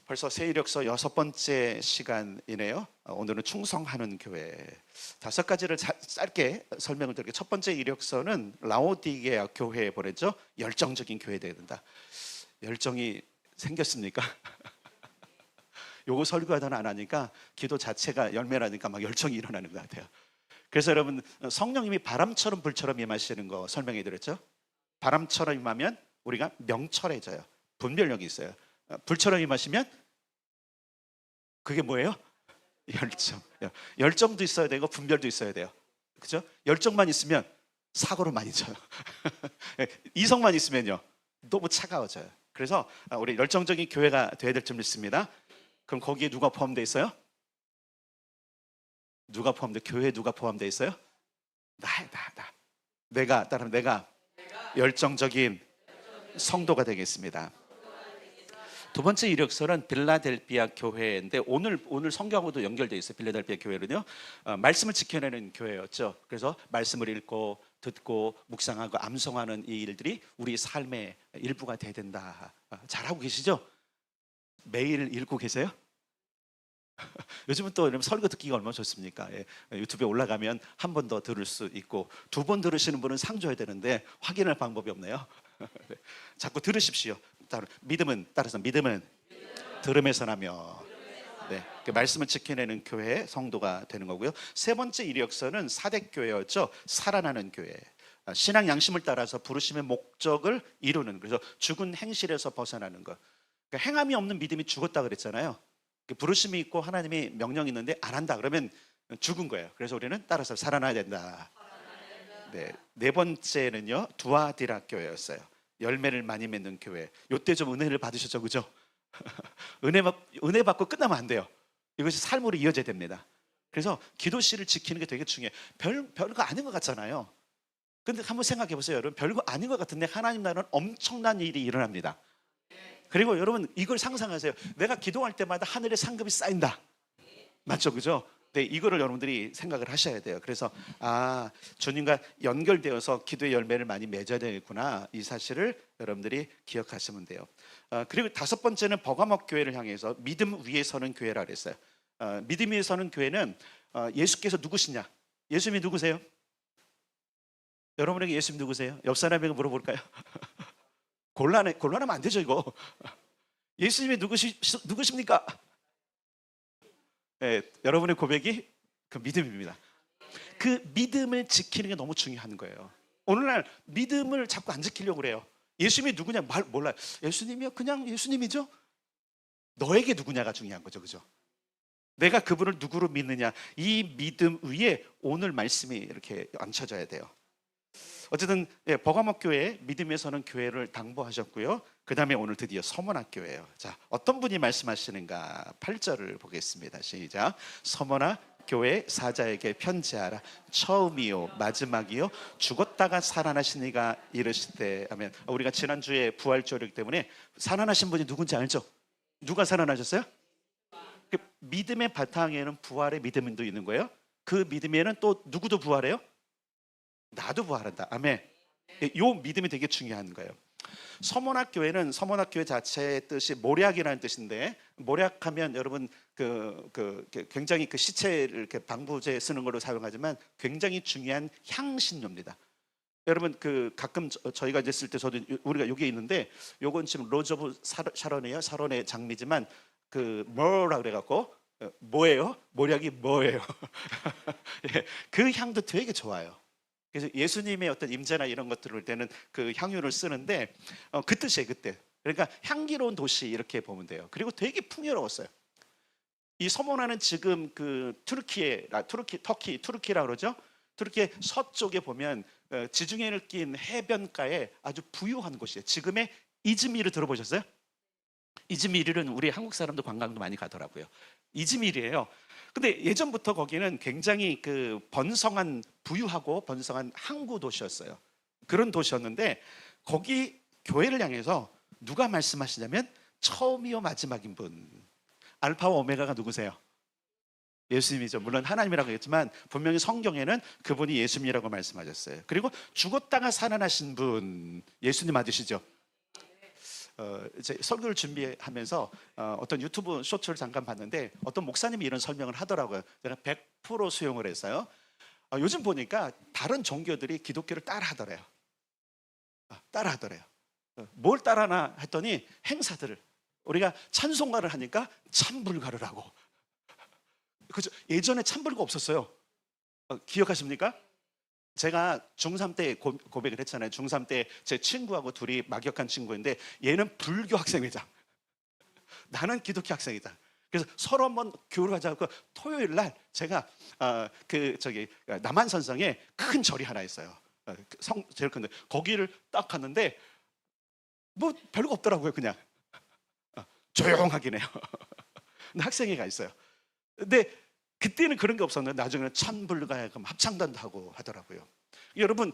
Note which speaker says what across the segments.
Speaker 1: 벌써 새 이력서 6번째 시간이네요. 오늘은 충성하는 교회. 5가지를 짧게 설명을 드릴게요. 첫 번째 이력서는 라오디게아 교회에 보냈죠. 열정적인 교회 되어야 된다. 열정이 생겼습니까? 요거 설교하다는 안 하니까 기도 자체가 열매라니까 막 열정이 일어나는 것 같아요. 그래서 여러분, 성령님이 바람처럼 불처럼 임하시는 거 설명해 드렸죠. 바람처럼 임하면 우리가 명철해져요. 분별력이 있어요. 불처럼 임하시면 그게 뭐예요? 열정. 열정도 있어야 되고 분별도 있어야 돼요. 그죠? 열정만 있으면 사고를 많이 쳐요. 이성만 있으면요 너무 차가워져요. 그래서 우리 열정적인 교회가 돼야 될 줄 믿습니다. 그럼 거기에 누가 포함되어 있어요? 누가 포함돼? 교회에 누가 포함되어 있어요? 나. 내가 따르면 내가 열정적인 성도가 되겠습니다. 두 번째 이력서는 빌라델피아 교회인데 오늘 성경하고도 연결되어 있어요. 빌라델피아 교회는요, 말씀을 지켜내는 교회였죠. 그래서 말씀을 읽고 듣고 묵상하고 암송하는 이 일들이 우리 삶의 일부가 돼야 된다. 잘하고 계시죠? 매일 읽고 계세요? 요즘은 또 설교 듣기가 얼마나 좋습니까? 유튜브에 올라가면 한 번 더 들을 수 있고, 2번 들으시는 분은 상 줘야 되는데 확인할 방법이 없네요. 자꾸 들으십시오. 따라서 믿음은 들음에서 나며, 그 말씀을 지켜내는 교회 성도가 되는 거고요. 세 번째 이력서는 사대교회였죠. 살아나는 교회. 신앙 양심을 따라서 부르심의 목적을 이루는, 그래서 죽은 행실에서 벗어나는 것. 그러니까 행함이 없는 믿음이 죽었다 그랬잖아요. 부르심이 있고 하나님이 명령이 있는데 안 한다 그러면 죽은 거예요. 그래서 우리는 따라서 살아나야 된다. 네 번째는요, 두아디라 교회였어요. 열매를 많이 맺는 교회. 요때 좀 은혜를 받으셨죠, 그죠? 은혜 받고 끝나면 안 돼요. 이것이 삶으로 이어져야 됩니다. 그래서 기도실을 지키는 게 되게 중요해요. 별거 아닌 것 같잖아요. 근데 한번 생각해 보세요, 여러분. 별거 아닌 것 같은데 하나님 나라는 엄청난 일이 일어납니다. 그리고 여러분, 이걸 상상하세요. 내가 기도할 때마다 하늘에 상급이 쌓인다. 맞죠, 그죠? 네, 이거를 여러분들이 생각을 하셔야 돼요. 그래서 주님과 연결되어서 기도의 열매를 많이 맺어야 되겠구나, 이 사실을 여러분들이 기억하시면 돼요. 그리고 5번째는 버가목 교회를 향해서 믿음 위에 서는 교회라 그랬어요. 믿음 위에 서는 교회는 예수께서 누구시냐? 예수님이 누구세요? 여러분에게 예수님 누구세요? 옆 사람에게 물어볼까요? 곤란하면 안 되죠, 이거. 예수님이 누구십니까? 여러분의 고백이 그 믿음입니다. 그 믿음을 지키는 게 너무 중요한 거예요. 오늘날 믿음을 자꾸 안 지키려고 그래요. 예수님이 누구냐 몰라요. 예수님이요? 그냥 예수님이죠? 너에게 누구냐가 중요한 거죠, 그죠? 내가 그분을 누구로 믿느냐, 이 믿음 위에 오늘 말씀이 이렇게 얹혀져야 돼요. 어쨌든 버가목 교회, 믿음에 서는 교회를 당부하셨고요. 그 다음에 오늘 드디어 서문학 교회예요. 자, 어떤 분이 말씀하시는가? 8절을 보겠습니다. 시작. 서문학 교회 사자에게 편지하라. 처음이요 마지막이요 죽었다가 살아나신 이가 이르시되 하면, 우리가 지난주에 부활절이기 때문에 살아나신 분이 누군지 알죠? 누가 살아나셨어요? 그 믿음의 바탕에는 부활의 믿음도 있는 거예요. 그 믿음에는 또 누구도 부활해요? 나도 부활한다. 아멘. 이 믿음이 되게 중요한 거예요. 서문학 교회는, 서문학 교회 자체의 뜻이 모략이라는 뜻인데, 모략하면 여러분 굉장히 그 시체를 이렇게 방부제 쓰는 걸로 사용하지만 굉장히 중요한 향신료입니다. 여러분 가끔 저희가 이제 쓸 때, 저도 우리가 여기 있는데, 요건 지금 로즈 오브 샤론이에요. 샤론의 장미지만 뭐라 그래갖고 뭐예요? 모략이 뭐예요? 그 향도 되게 좋아요. 그래서 예수님의 어떤 임재나 이런 것들을 볼 때는 그 향유를 쓰는데 그 뜻이에요, 그때. 그러니까 향기로운 도시 이렇게 보면 돼요. 그리고 되게 풍요로웠어요. 이 서문화는 지금 투르키라 그러죠. 투르키의 서쪽에 보면 지중해를 낀 해변가에 아주 부유한 곳이에요. 지금의 이즈미르 들어보셨어요? 이즈미르는 우리 한국 사람도 관광도 많이 가더라고요. 이즈미르예요. 근데 예전부터 거기는 굉장히 부유하고 번성한 항구 도시였어요. 그런 도시였는데, 거기 교회를 향해서 누가 말씀하시냐면 처음이요 마지막인 분, 알파와 오메가가 누구세요? 예수님이죠. 물론 하나님이라고 했지만 분명히 성경에는 그분이 예수님이라고 말씀하셨어요. 그리고 죽었다가 살아나신 분, 예수님 맞으시죠? 이제 설교를 준비하면서 어떤 유튜브 쇼츠를 잠깐 봤는데 어떤 목사님이 이런 설명을 하더라고요. 제가 100% 수용을 했어요. 요즘 보니까 다른 종교들이 기독교를 따라하더래요. 따라하더래요. 뭘 따라하나 했더니 행사들을, 우리가 찬송가를 하니까 찬불가를 하고, 그죠? 예전에 찬불가 없었어요. 기억하십니까? 제가 중3 때 고백을 했잖아요. 중3 때 제 친구하고 둘이 막역한 친구인데 얘는 불교 학생회장, 나는 기독교 학생이다. 그래서 서로 한번 교류를 하자고 토요일 날 제가 남한산성에 큰 절이 하나 있어요. 성 제일 큰데 거기를 딱 갔는데 뭐 별거 없더라고요. 그냥 조용하긴 해요. 근데 학생회가 있어요. 근데 그때는 그런 게 없었는데 나중에는 찬불가에 합창단도 하고 하더라고요. 여러분,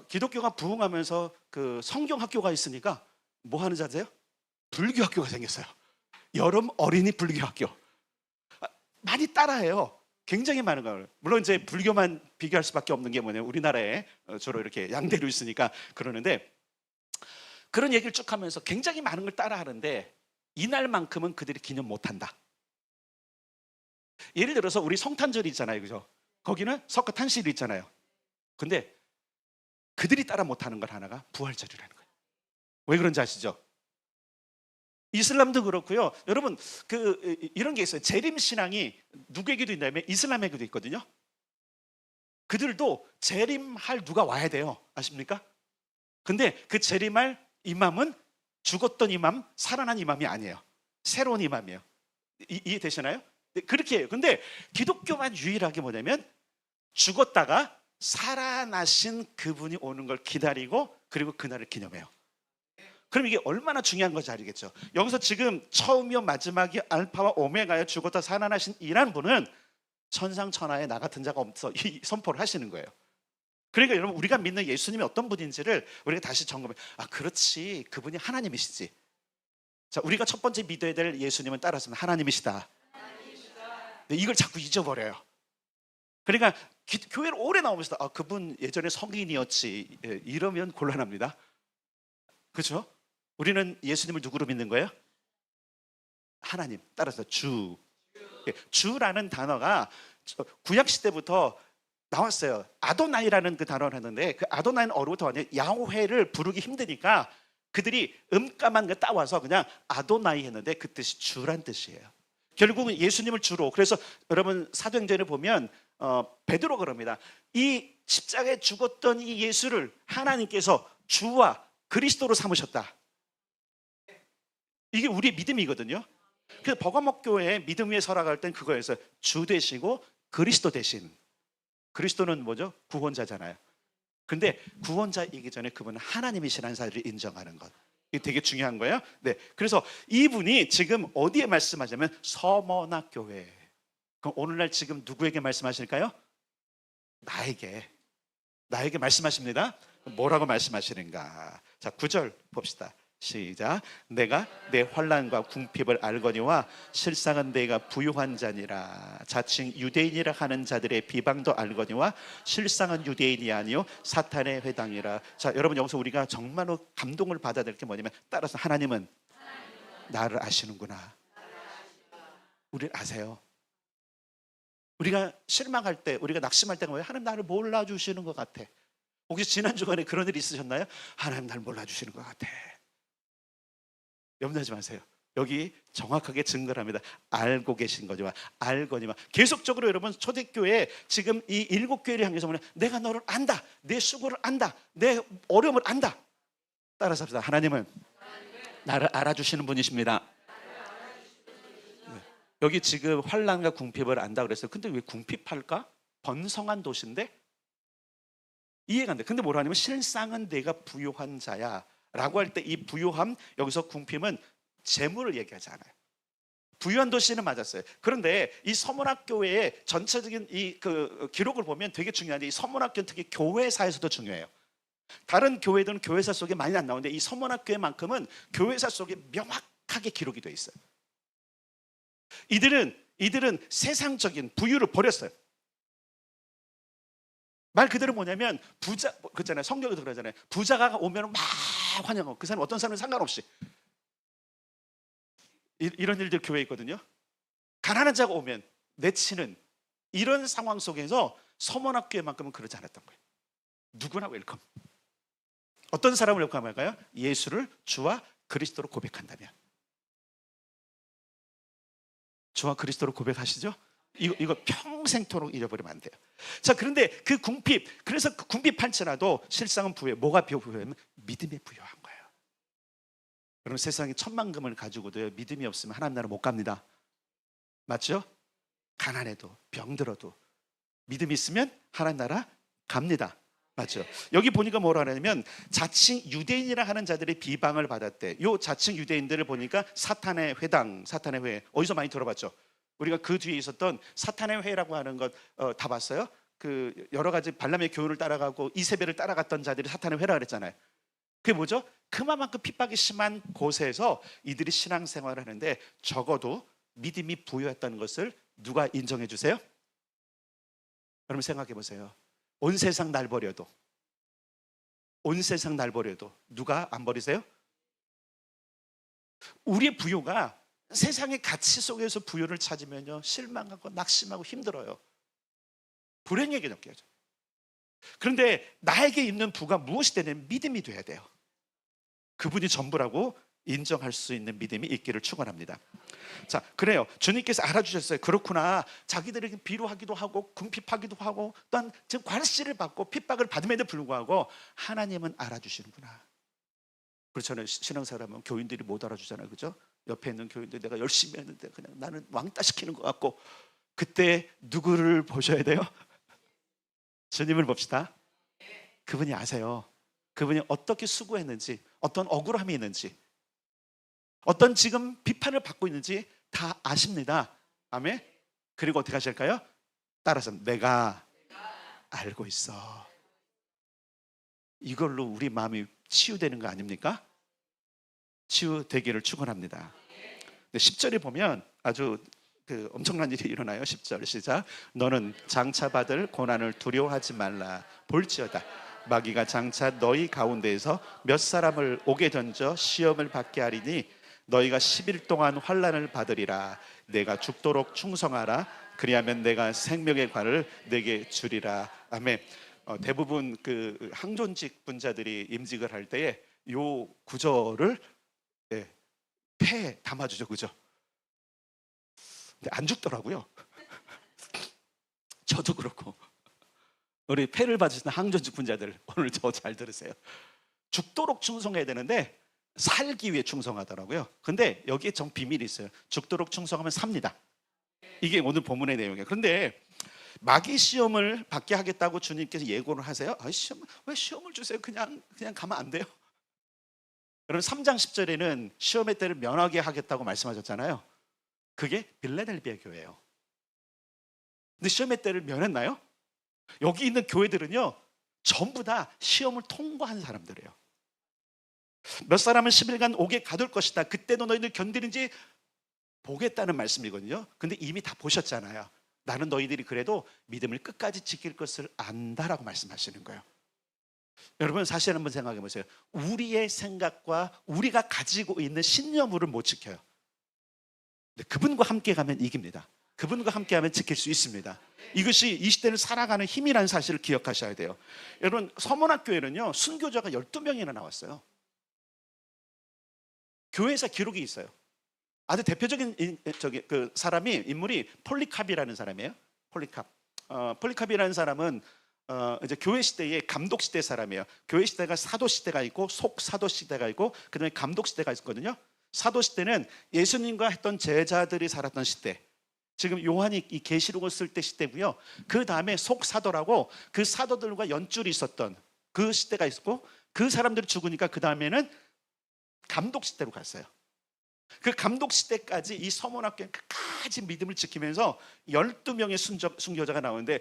Speaker 1: 기독교가 부흥하면서 그 성경학교가 있으니까 뭐 하는 자세요? 불교학교가 생겼어요. 여름 어린이 불교학교. 많이 따라해요. 굉장히 많은 걸. 물론 이제 불교만 비교할 수밖에 없는 게 뭐냐면 우리나라에 주로 이렇게 양대로 있으니까 그러는데, 그런 얘기를 쭉 하면서 굉장히 많은 걸 따라하는데 이날만큼은 그들이 기념 못한다. 예를 들어서 우리 성탄절이 있잖아요, 그죠? 거기는 석가탄신일이 있잖아요. 근데 그들이 따라 못하는 걸 하나가 부활절이라는 거예요. 왜 그런지 아시죠? 이슬람도 그렇고요. 여러분, 이런 게 있어요. 재림 신앙이 누구에게도 있냐면 이슬람에게도 있거든요. 그들도 재림할 누가 와야 돼요. 아십니까? 근데 그 재림할 이맘은 죽었던 이맘, 살아난 이맘이 아니에요. 새로운 이맘이에요. 이해되시나요? 그렇게 해요. 근데 기독교만 유일하게 뭐냐면 죽었다가 살아나신 그분이 오는 걸 기다리고 그리고 그날을 기념해요. 그럼 이게 얼마나 중요한 건지 알겠죠? 여기서 지금 처음이요 마지막이 알파와 오메가여 죽었다 살아나신 이란 분은 천상천하에 나 같은 자가 없어, 이 선포를 하시는 거예요. 그러니까 여러분, 우리가 믿는 예수님이 어떤 분인지를 우리가 다시 점검해. 그렇지, 그분이 하나님이시지. 자, 우리가 첫 번째 믿어야 될 예수님은 따라서는 하나님이시다. 네, 이걸 자꾸 잊어버려요. 그러니까 교회를 오래 나오면서 그분 예전에 성인이었지, 이러면 곤란합니다. 그렇죠? 우리는 예수님을 누구로 믿는 거예요? 하나님, 따라서 주. 주라는 단어가 구약 시대부터 나왔어요. 아도나이라는 그 단어를 했는데 그 아도나이는 어로부터 왔는데 야훼를 부르기 힘드니까 그들이 음까만 거 따와서 그냥 아도나이 했는데 그 뜻이 주란 뜻이에요. 결국은 예수님을 주로. 그래서 여러분 사도행전을 보면 베드로 그럽니다. 이 십자가에 죽었던 이 예수를 하나님께서 주와 그리스도로 삼으셨다. 이게 우리의 믿음이거든요. 그래서 버가목 교회에 믿음 위에 설악할 땐 그거에서 주 되시고 그리스도 대신. 그리스도는 뭐죠? 구원자잖아요. 근데 구원자이기 전에 그분은 하나님이시라는 사실을 인정하는 것. 이게 되게 중요한 거예요. 네, 그래서 이분이 지금 어디에 말씀하자면 서머나 교회. 그럼 오늘날 지금 누구에게 말씀하실까요? 나에게 말씀하십니다. 뭐라고 말씀하시는가? 자, 9절 봅시다. 시작. 내가 내 환난과 궁핍을 알거니와 실상은 내가 부유한 자니라. 자칭 유대인이라 하는 자들의 비방도 알거니와 실상은 유대인이 아니요 사탄의 회당이라. 자, 여러분, 여기서 우리가 정말로 감동을 받아야 될 게 뭐냐면, 따라서 하나님은 나를 아시는구나. 우리를 아세요. 우리가 실망할 때, 우리가 낙심할 때가 뭐예요? 하나님 나를 몰라주시는 것 같아. 혹시 지난 주간에 그런 일 있으셨나요? 하나님 나를 몰라주시는 것 같아. 염려하지 마세요. 여기 정확하게 증거를 합니다. 알고 계신 거지만, 알거니와. 계속적으로 여러분, 초대교회 지금 이 7교회를 향해서 뭐냐? 내가 너를 안다. 내 수고를 안다. 내 어려움을 안다. 따라서 합시다. 하나님은 나를 알아주시는 분이십니다. 여기 지금 환난과 궁핍을 안다 그랬어요. 근데 왜 궁핍할까? 번성한 도시인데 이해가 안 돼. 근데 뭐라 하냐면 실상은 내가 부유한 자야 라고 할 때 이 부유함, 여기서 궁핍은 재물을 얘기하지 않아요. 부유한 도시는 맞았어요. 그런데 이 서문학교회의 전체적인 이 기록을 보면 되게 중요한데, 이 서문학교는 특히 교회사에서도 중요해요. 다른 교회들은 교회사 속에 많이 안 나오는데 이 서문학교회만큼은 교회사 속에 명확하게 기록이 돼 있어요. 이들은 세상적인 부유를 버렸어요. 말 그대로 뭐냐면 부자, 그렇잖아요. 성경에도 그러잖아요. 부자가 오면 막 환영하고, 그 사람 어떤 사람은 상관없이. 이런 일들 교회에 있거든요. 가난한 자가 오면 내치는 이런 상황 속에서 서문학교에만큼은 그러지 않았던 거예요. 누구나 웰컴. 어떤 사람을 웰컴할까요? 예수를 주와 그리스도로 고백한다면. 주와 그리스도로 고백하시죠? 이거 평생토록 잃어버리면 안 돼요. 자, 그런데 그 궁핍, 그래서 그 궁핍할지라도 실상은 부여, 뭐가 부여하면 믿음에 부여한 거예요. 여러분, 세상에 천만금을 가지고도 믿음이 없으면 하나님 나라 못 갑니다. 맞죠? 가난해도 병들어도 믿음이 있으면 하나님 나라 갑니다. 맞죠? 여기 보니까 뭐라 하냐면 자칭 유대인이라 하는 자들의 비방을 받았대. 요 자칭 유대인들을 보니까 사탄의 회당, 사탄의 회, 어디서 많이 들어봤죠? 우리가 그 뒤에 있었던 사탄의 회라고 하는 것 다 봤어요? 그 여러 가지 발람의 교훈을 따라가고 이세벨을 따라갔던 자들이 사탄의 회라 그랬잖아요. 그게 뭐죠? 그만큼 핍박이 심한 곳에서 이들이 신앙생활을 하는데 적어도 믿음이 부여했다는 것을 누가 인정해 주세요? 여러분 생각해 보세요. 온 세상 날 버려도, 온 세상 날 버려도 누가 안 버리세요? 우리의 부요가 세상의 가치 속에서 부요를 찾으면요 실망하고 낙심하고 힘들어요. 불행하게 느껴져. 그런데 나에게 있는 부가 무엇이 되냐면 믿음이 돼야 돼요. 그분이 전부라고 인정할 수 있는 믿음이 있기를 축원합니다. 자, 그래요. 주님께서 알아주셨어요. 그렇구나. 자기들에게 비루하기도 하고 궁핍하기도 하고 또한 지금 관시를 받고 핍박을 받음에도 불구하고 하나님은 알아주시는구나. 그렇잖아요. 신앙사람은 교인들이 못 알아주잖아요. 그죠? 옆에 있는 교인들 내가 열심히 했는데 그냥 나는 왕따 시키는 것 같고, 그때 누구를 보셔야 돼요? 주님을 봅시다. 그분이 아세요. 그분이 어떻게 수고했는지, 어떤 억울함이 있는지, 어떤 지금 비판을 받고 있는지 다 아십니다. 아멘. 그리고 어떻게 하실까요? 따라서 내가 알고 있어. 이걸로 우리 마음이 치유되는 거 아닙니까? 치유되기를 축원합니다. 10절에 보면 아주 엄청난 일이 일어나요. 10절 시작. 너는 장차 받을 고난을 두려워하지 말라. 볼지어다 마귀가 장차 너희 가운데에서 몇 사람을 옥에 던져 시험을 받게 하리니 너희가 10일 동안 환난을 받으리라. 내가 죽도록 충성하라. 그리하면 내가 생명의 관을 내게 주리라. 아멘. 대부분 그 항존직 분자들이 임직을 할 때에 요 구절을 폐에 담아주죠. 그죠? 근데 안 죽더라고요. 저도 그렇고 우리 폐를 받으시는 항존직 분자들 오늘 저 잘 들으세요. 죽도록 충성해야 되는데 살기 위해 충성하더라고요. 근데 여기에 정 비밀이 있어요. 죽도록 충성하면 삽니다. 이게 오늘 본문의 내용이에요. 그런데 마귀 시험을 받게 하겠다고 주님께서 예고를 하세요. 왜 시험을 주세요? 그냥 가면 안 돼요? 여러분 3장 10절에는 시험의 때를 면하게 하겠다고 말씀하셨잖아요. 그게 빌라델비아 교회예요. 근데 시험의 때를 면했나요? 여기 있는 교회들은요 전부 다 시험을 통과한 사람들이에요. 몇 사람은 10일간 옥에 가둘 것이다. 그때도 너희들 견디는지 보겠다는 말씀이거든요. 근데 이미 다 보셨잖아요. 나는 너희들이 그래도 믿음을 끝까지 지킬 것을 안다라고 말씀하시는 거예요. 여러분 사실 한번 생각해 보세요. 우리의 생각과 우리가 가지고 있는 신념을 못 지켜요. 근데 그분과 함께 가면 이깁니다. 그분과 함께 하면 지킬 수 있습니다. 이것이 이 시대를 살아가는 힘이라는 사실을 기억하셔야 돼요. 여러분 서문학교에는요 순교자가 12명이나 나왔어요. 교회에서 기록이 있어요. 아주 대표적인 그 사람이 인물이 폴리캅이라는 사람이에요. 폴리캅이라는 사람은 이제 교회 시대의 감독 시대 사람이에요. 교회 시대가 사도 시대가 있고 속사도 시대가 있고 그다음에 감독 시대가 있거든요. 사도 시대는 예수님과 했던 제자들이 살았던 시대. 지금 요한이 이 계시록을 쓸 때 시대고요. 그 다음에 속사도라고 그 사도들과 연줄이 있었던 그 시대가 있었고, 그 사람들이 죽으니까 그 다음에는 감독 시대로 갔어요. 그 감독 시대까지 이 서문학교는 끝까지 믿음을 지키면서 12명의 순교자가 나오는데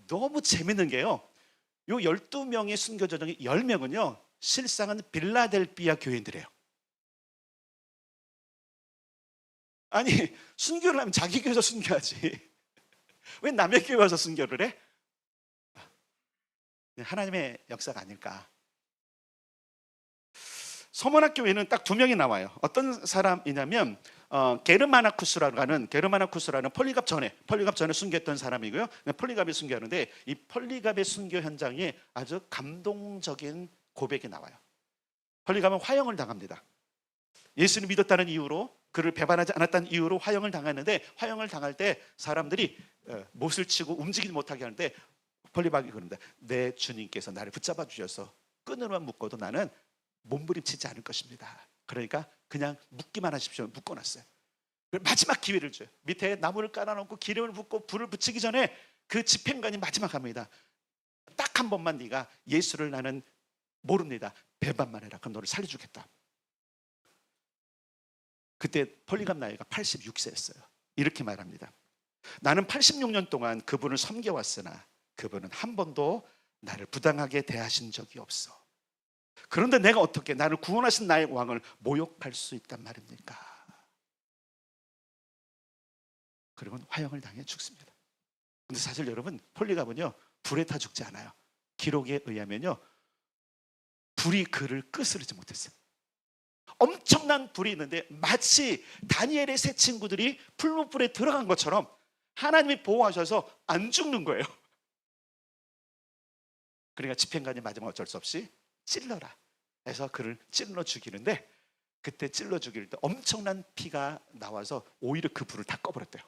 Speaker 1: 너무 재밌는 게요. 요 12명의 순교자 중에 10명은요 실상은 빌라델비아 교인들이에요. 아니 순교를 하면 자기 교회에서 순교하지 왜 남의 교회 와서 순교를 해? 하나님의 역사가 아닐까. 서문학교에는 딱 두 명이 나와요. 어떤 사람이냐면 게르마나쿠스라는 폴리갑 전에 순교했던 사람이고요. 폴리갑이 순교하는데 이 폴리갑의 순교 현장에 아주 감동적인 고백이 나와요. 폴리갑은 화형을 당합니다. 예수를 믿었다는 이유로, 그를 배반하지 않았다는 이유로 화형을 당했는데, 화형을 당할 때 사람들이 못을 치고 움직이지 못하게 하는데 폴리갑이 그런다. 내 주님께서 나를 붙잡아 주셔서 끈으로만 묶어도 나는 몸부림치지 않을 것입니다. 그러니까 그냥 묶기만 하십시오. 묶어놨어요. 마지막 기회를 줘요. 밑에 나무를 깔아놓고 기름을 붓고 불을 붙이기 전에 그 집행관이 마지막 합니다. 딱 한 번만 네가 예수를 나는 모릅니다. 배반만 해라. 그럼 너를 살려주겠다. 그때 폴리갑 나이가 86세였어요. 이렇게 말합니다. 나는 86년 동안 그분을 섬겨왔으나 그분은 한 번도 나를 부당하게 대하신 적이 없어. 그런데 내가 어떻게 나를 구원하신 나의 왕을 모욕할 수 있단 말입니까? 그러면 화형을 당해 죽습니다. 근데 사실 여러분, 폴리갑은요 불에 타 죽지 않아요. 기록에 의하면요 불이 그를 끄스르지 못했어요. 엄청난 불이 있는데 마치 다니엘의 세 친구들이 풀무불에 들어간 것처럼 하나님이 보호하셔서 안 죽는 거예요. 그러니까 집행관이 마지막 어쩔 수 없이 찔러라 해서 그를 찔러 죽이는데, 그때 찔러 죽일 때 엄청난 피가 나와서 오히려 그 불을 다 꺼버렸대요.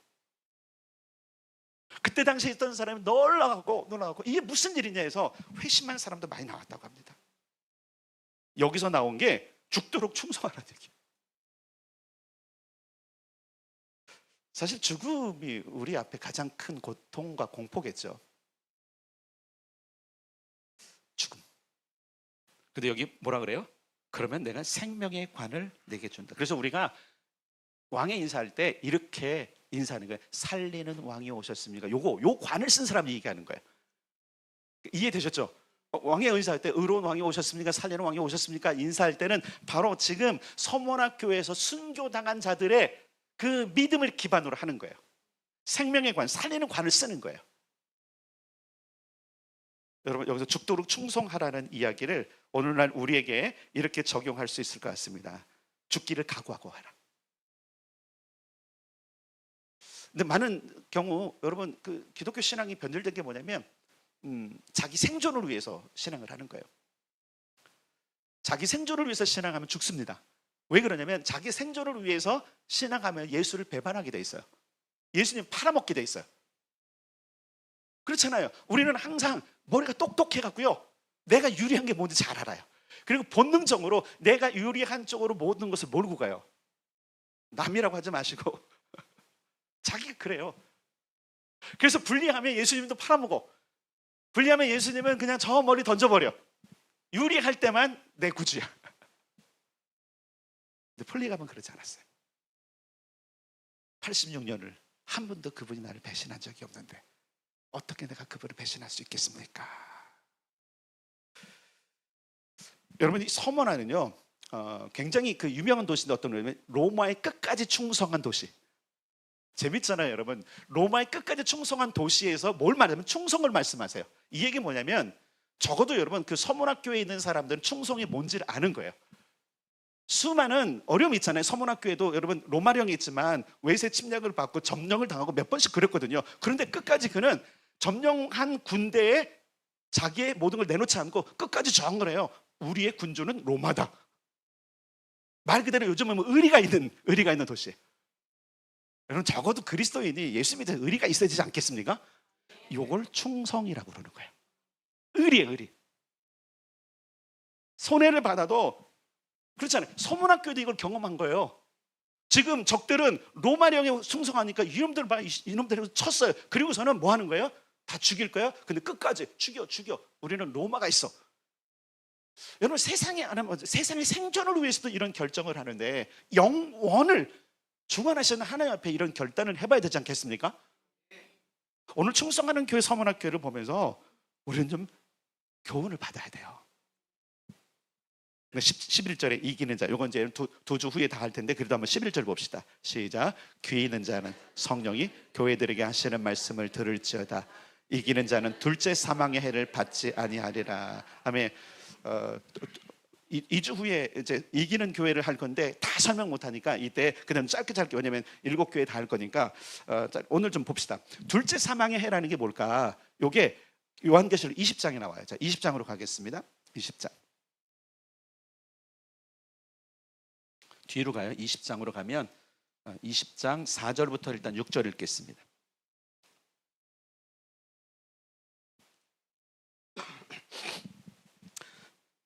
Speaker 1: 그때 당시에 있던 사람이 놀라고 이게 무슨 일이냐 해서 회심한 사람도 많이 나왔다고 합니다. 여기서 나온 게 죽도록 충성하라는 얘기예요. 사실 죽음이 우리 앞에 가장 큰 고통과 공포겠죠. 죽음. 근데 여기 뭐라 그래요? 그러면 내가 생명의 관을 내게 준다. 그래서 우리가 왕의 인사할 때 이렇게 인사하는 거예요. 살리는 왕이 오셨습니까? 요 관을 쓴 사람이 얘기하는 거예요. 이해되셨죠? 왕의 인사할 때 의로운 왕이 오셨습니까? 살리는 왕이 오셨습니까? 인사할 때는 바로 지금 서문학교에서 순교당한 자들의 그 믿음을 기반으로 하는 거예요. 생명의 관, 살리는 관을 쓰는 거예요. 여러분, 여기서 죽도록 충성하라는 이야기를 오늘날 우리에게 이렇게 적용할 수 있을 것 같습니다. 죽기를 각오하고 하라. 근데 많은 경우 여러분 그 기독교 신앙이 변질된 게 뭐냐면 자기 생존을 위해서 신앙을 하는 거예요. 자기 생존을 위해서 신앙하면 죽습니다. 왜 그러냐면 자기 생존을 위해서 신앙하면 예수를 배반하게 돼 있어요. 예수님 팔아먹게 돼 있어요. 그렇잖아요. 우리는 항상 머리가 똑똑해갖고요 내가 유리한 게 뭔지 잘 알아요. 그리고 본능적으로 내가 유리한 쪽으로 모든 것을 몰고 가요. 남이라고 하지 마시고 자기가 그래요. 그래서 불리하면 예수님도 팔아먹어. 불리하면 예수님은 그냥 저 멀리 던져버려. 유리할 때만 내 구주야. 근데 폴리갑은 그러지 않았어요. 86년을 한 번도 그분이 나를 배신한 적이 없는데 어떻게 내가 그분을 배신할 수 있겠습니까? 여러분, 이 서머나는요 굉장히 그 유명한 도시인데 어떤 거냐면 로마의 끝까지 충성한 도시. 재밌잖아요, 여러분. 로마의 끝까지 충성한 도시에서 뭘 말하면 충성을 말씀하세요. 이 얘기 뭐냐면 적어도 여러분 그 서문학교에 있는 사람들은 충성이 뭔지를 아는 거예요. 수많은 어려움이 있잖아요. 서문학교에도 여러분 로마령이 있지만 외세 침략을 받고 점령을 당하고 몇 번씩 그랬거든요. 그런데 끝까지 그는 점령한 군대에 자기의 모든 걸 내놓지 않고 끝까지 저항을 해요. 우리의 군주는 로마다. 말 그대로 요즘은 뭐 의리가 있는 도시예요. 여러분, 적어도 그리스도인이 예수 믿어 의리가 있어야 되지 않겠습니까? 이걸 충성이라고 그러는 거예요. 의리예요, 의리. 손해를 받아도 그렇잖아요. 서문학교도 이걸 경험한 거예요. 지금 적들은 로마령에 충성하니까 이놈들을 쳤어요. 그리고서는 뭐 하는 거예요? 다 죽일 거예요? 근데 끝까지 죽여. 우리는 로마가 있어. 여러분, 세상의 생존을 위해서도 이런 결정을 하는데 영원을 주관하시는 하나님 앞에 이런 결단을 해봐야 되지 않겠습니까? 오늘 충성하는 교회 서문학교를 보면서 우리는 좀 교훈을 받아야 돼요. 11절에 이기는 자, 이건 이제 두 주 후에 다 할 텐데 그래도 한번 11절 봅시다. 시작. 귀 있는 자는 성령이 교회들에게 하시는 말씀을 들을지어다. 이기는 자는 둘째 사망의 해를 받지 아니하리라. 아멘. 어, 2주 후에 이제 이기는 교회를 할 건데 다 설명 못 하니까 이때 그냥 짧게 왜냐면 7교회 다 할 거니까 오늘 좀 봅시다. 둘째 사망의 해라는 게 뭘까? 요게 요한계시록 20장에 나와요. 자, 20장으로 가겠습니다. 20장. 뒤로 가요. 20장으로 가면 20장 4절부터 일단 6절 읽겠습니다.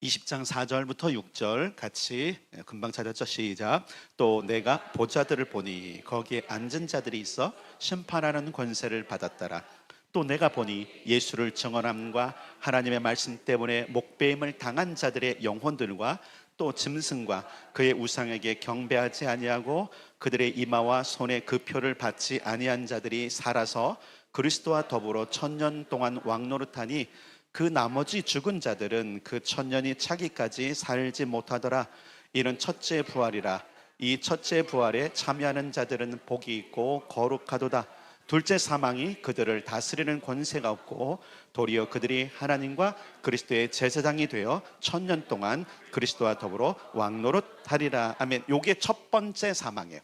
Speaker 1: 20장 4절부터 6절 같이 금방 찾았죠? 시작. 또 내가 보좌들을 보니 거기에 앉은 자들이 있어 심판하는 권세를 받았더라. 또 내가 보니 예수를 증언함과 하나님의 말씀 때문에 목배임을 당한 자들의 영혼들과 또 짐승과 그의 우상에게 경배하지 아니하고 그들의 이마와 손에 그 표를 받지 아니한 자들이 살아서 그리스도와 더불어 1000년 동안 왕노릇하니 그 나머지 죽은 자들은 그 1000년이 차기까지 살지 못하더라. 이는 첫째 부활이라. 이 첫째 부활에 참여하는 자들은 복이 있고 거룩하도다. 둘째 사망이 그들을 다스리는 권세가 없고 도리어 그들이 하나님과 그리스도의 제사장이 되어 1000년 동안 그리스도와 더불어 왕노릇하리라. 아멘. 요게 첫 번째 사망이에요.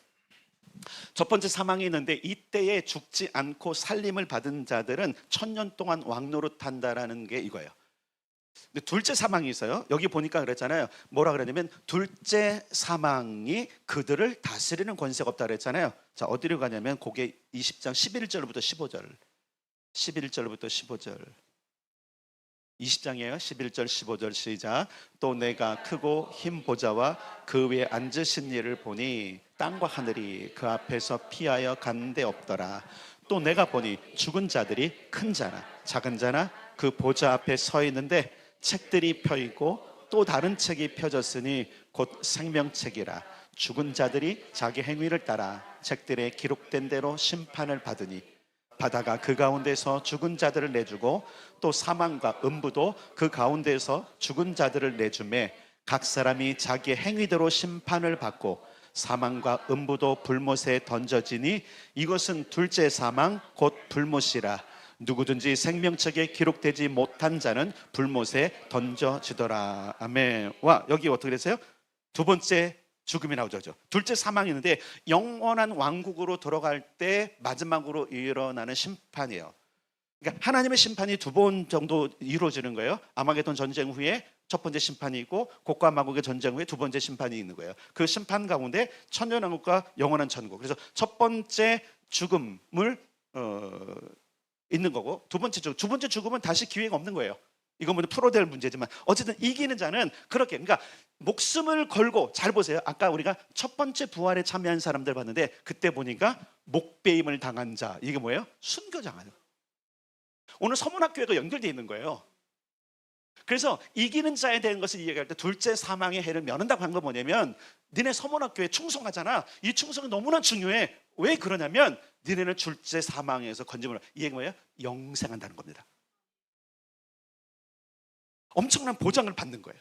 Speaker 1: 첫 번째 사망이 있는데 이때에 죽지 않고 살림을 받은 자들은 1000년 동안 왕노릇한다라는 게 이거예요. 근데 둘째 사망이 있어요. 여기 보니까 그랬잖아요. 뭐라 그랬냐면 둘째 사망이 그들을 다스리는 권세가 없다 그랬잖아요. 자, 어디로 가냐면 그게 20장 11절부터 15절. 11절부터 15절. 20장이에요. 11절 15절 시작. 또 내가 크고 흰 보좌와 그 위에 앉으신 이를 보니 땅과 하늘이 그 앞에서 피하여 간 데 없더라. 또 내가 보니 죽은 자들이 큰 자나 작은 자나 그 보좌 앞에 서 있는데 책들이 펴 있고 또 다른 책이 펴졌으니 곧 생명책이라. 죽은 자들이 자기 행위를 따라 책들에 기록된 대로 심판을 받으니 바다가 그 가운데서 죽은 자들을 내주고 또 사망과 음부도 그 가운데서 죽은 자들을 내주매 각 사람이 자기 행위대로 심판을 받고 사망과 음부도 불못에 던져지니 이것은 둘째 사망 곧 불못이라. 누구든지 생명책에 기록되지 못한 자는 불못에 던져지더라. 아멘. 와, 여기 어떻게 됐어요? 두 번째 죽음이 나오죠. 둘째 사망이 있는데 영원한 왕국으로 들어갈 때 마지막으로 일어나는 심판이에요. 그러니까 하나님의 심판이 두 번 정도 이루어지는 거예요. 아마게돈 전쟁 후에 첫 번째 심판이 있고 곡과 마곡의 전쟁 후에 두 번째 심판이 있는 거예요. 그 심판 가운데 천년왕국과 영원한 천국. 그래서 첫 번째 죽음을 있는 거고 두 번째 죽음은 다시 기회가 없는 거예요. 이건 뭐 풀어야 될 문제지만 어쨌든 이기는 자는 그렇게, 그러니까 목숨을 걸고, 잘 보세요. 아까 우리가 첫 번째 부활에 참여한 사람들 봤는데 그때 보니까 목배임을 당한 자, 이게 뭐예요? 순교자예요. 오늘 서문학교회가 연결되어 있는 거예요. 그래서 이기는 자에 대한 것을 이야기할 때 둘째 사망의 해를 면한다고 한 건 뭐냐면 니네 서문학교에 충성하잖아. 이 충성이 너무나 중요해. 왜 그러냐면 니네는 둘째 사망에서 건짐을, 이 얘기 뭐예요? 영생한다는 겁니다. 엄청난 보장을 받는 거예요.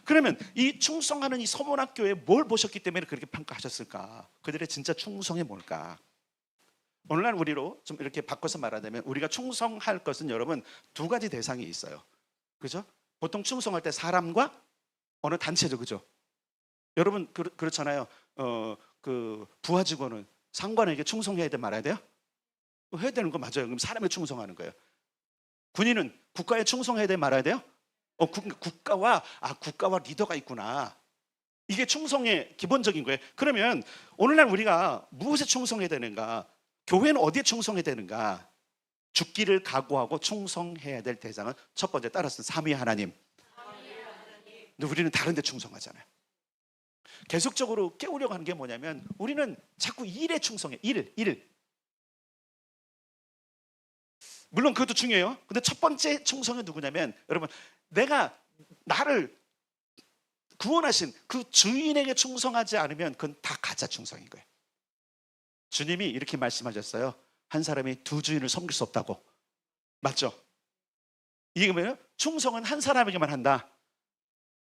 Speaker 1: 그러면 이 충성하는 이 서문학교에 뭘 보셨기 때문에 그렇게 평가하셨을까? 그들의 진짜 충성이 뭘까? 오늘날 우리로 좀 이렇게 바꿔서 말하자면 우리가 충성할 것은 여러분 두 가지 대상이 있어요. 그죠? 보통 충성할 때 사람과 어느 단체죠. 그죠? 여러분 그렇잖아요. 그 부하 직원은 상관에게 충성해야 돼 말아야 돼요? 해야 되는 거 맞아요. 그럼 사람에 충성하는 거예요. 군인은 국가에 충성해야 돼 말아야 돼요? 국가와 리더가 있구나. 이게 충성의 기본적인 거예요. 그러면 오늘날 우리가 무엇에 충성해야 되는가? 교회는 어디에 충성해야 되는가? 죽기를 각오하고 충성해야 될 대상은 첫 번째, 따라서 삼위 하나님. 근데 우리는 다른 데 충성하잖아요. 계속적으로 깨우려고 하는 게 뭐냐면 우리는 자꾸 일에 충성해. 일. 물론 그것도 중요해요. 근데 첫 번째 충성은 누구냐면 여러분, 내가 나를 구원하신 그 주인에게 충성하지 않으면 그건 다 가짜 충성인 거예요. 주님이 이렇게 말씀하셨어요. 한 사람이 두 주인을 섬길 수 없다고. 맞죠? 이게 뭐예요? 충성은 한 사람에게만 한다.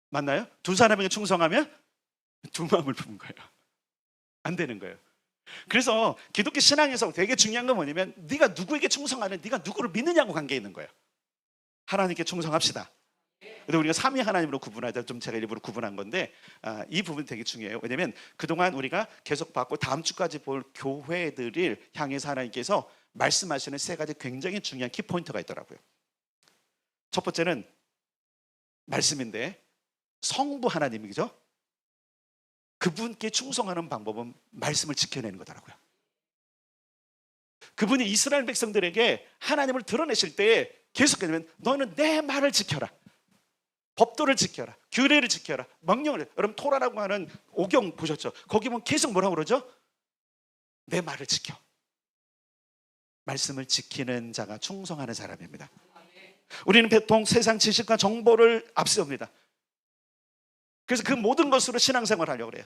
Speaker 1: 맞나요? 두 사람에게 충성하면 두 마음을 품은 거예요. 안 되는 거예요. 그래서 기독교 신앙에서 되게 중요한 건 뭐냐면 네가 누구에게 충성하는, 네가 누구를 믿느냐고 관계 있는 거예요. 하나님께 충성합시다. 근데 우리가 삼위 하나님으로 구분하자, 좀 제가 일부러 구분한 건데, 이 부분이 되게 중요해요. 왜냐면 그동안 우리가 계속 봤고 다음 주까지 볼 교회들을 향해서 하나님께서 말씀하시는 세 가지 굉장히 중요한 키포인트가 있더라고요. 첫 번째는 말씀인데, 성부 하나님이죠. 그분께 충성하는 방법은 말씀을 지켜내는 거더라고요. 그분이 이스라엘 백성들에게 하나님을 드러내실 때 계속해서 너는 내 말을 지켜라, 법도를 지켜라, 규례를 지켜라, 명령을. 여러분 토라라고 하는 오경 보셨죠? 거기 보면 계속 뭐라고 그러죠? 내 말을 지켜. 말씀을 지키는 자가 충성하는 사람입니다. 우리는 보통 세상 지식과 정보를 앞세웁니다. 그래서 그 모든 것으로 신앙생활을 하려고 그래요.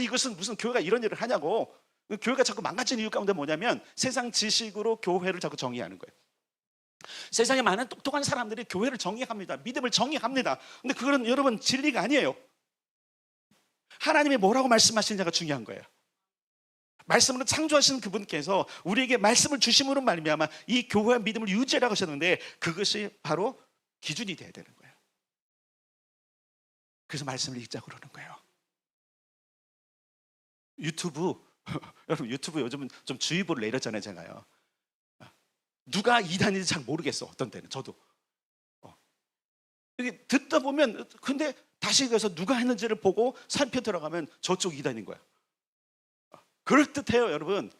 Speaker 1: 이것은 무슨 교회가 이런 일을 하냐고. 교회가 자꾸 망가지는 이유 가운데 뭐냐면 세상 지식으로 교회를 자꾸 정의하는 거예요. 세상에 많은 똑똑한 사람들이 교회를 정의합니다. 믿음을 정의합니다. 근데 그거는 여러분 진리가 아니에요. 하나님이 뭐라고 말씀하시느냐가 중요한 거예요. 말씀으로 창조하시는 그분께서 우리에게 말씀을 주심으로 말미암아 이 교회와 믿음을 유지하라고 하셨는데 그것이 바로 기준이 돼야 되는 거예요. 그래서 말씀을 읽자고 그러는 거예요. 유튜브 여러분 유튜브 요즘은 좀 주의보를 내렸잖아요. 제가요. 누가 이단인지 잘 모르겠어. 어떤 때는 저도 이렇게 듣다 보면, 근데 다시 가서 누가 했는지를 보고 살펴 들어가면 저쪽 이단인 거야. 그럴듯해요 여러분.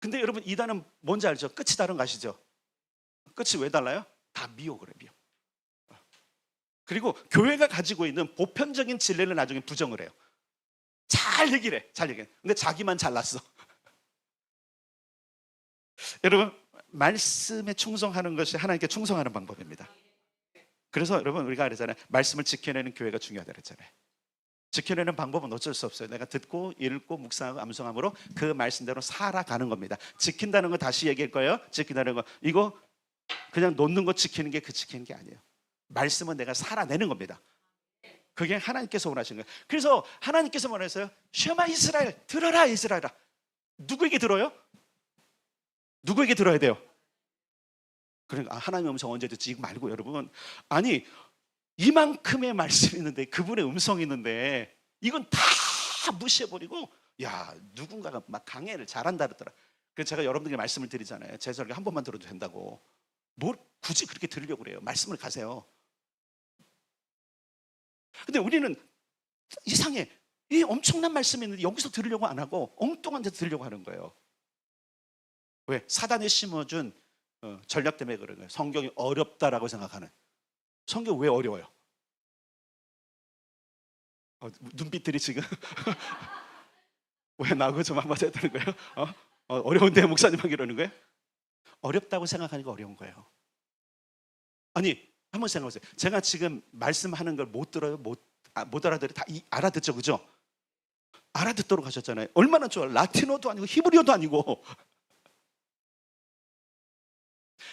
Speaker 1: 근데 여러분 이단은 뭔지 알죠? 끝이 다른 거 아시죠? 끝이 왜 달라요? 다 미혹을 해요. 미혹. 그리고 교회가 가지고 있는 보편적인 진리를 나중에 부정을 해요. 잘 얘기를 해. 잘 얘기해. 근데 자기만 잘났어. 여러분 말씀에 충성하는 것이 하나님께 충성하는 방법입니다. 그래서 여러분 우리가 그랬잖아요. 말씀을 지켜내는 교회가 중요하다 그랬잖아요. 지켜내는 방법은 어쩔 수 없어요. 내가 듣고 읽고 묵상하고 암송함으로 그 말씀대로 살아가는 겁니다. 지킨다는 거 다시 얘기할 거예요. 지킨다는 거 이거 그냥 놓는 거 지키는 게 그 지키는 게 아니에요. 말씀은 내가 살아내는 겁니다. 그게 하나님께서 원하시는 거예요. 그래서 하나님께서 뭐랬어요? 쉐마 이스라엘, 들어라 이스라엘아. 누구에게 들어요? 누구에게 들어야 돼요? 그러니까 하나님의 음성 언제 듣지? 이거 말고 여러분, 아니 이만큼의 말씀이 있는데, 그분의 음성이 있는데 이건 다 무시해버리고 야 누군가가 막 강해를 잘한다 그러더라. 그래서 제가 여러분들에게 말씀을 드리잖아요. 제 설교 한 번만 들어도 된다고. 뭘 굳이 그렇게 들으려고 그래요? 말씀을 가세요. 근데 우리는 이상해. 이 엄청난 말씀이 있는데 여기서 들으려고 안 하고 엉뚱한 데서 들으려고 하는 거예요. 왜? 사단이 심어준 전략 때문에 그런 거예요. 성경이 어렵다라고 생각하는. 성경 왜 어려워요? 눈빛들이 지금 왜 나하고 좀 한마디 했다는 거예요? 어려운데 목사님하고 이러는 거예요? 어렵다고 생각하니까 어려운 거예요. 아니 한번 생각해보세요. 제가 지금 말씀하는 걸 못 들어요? 못 알아들어요? 다 알아듣죠, 그죠? 알아듣도록 하셨잖아요. 얼마나 좋아요. 라틴어도 아니고 히브리어도 아니고.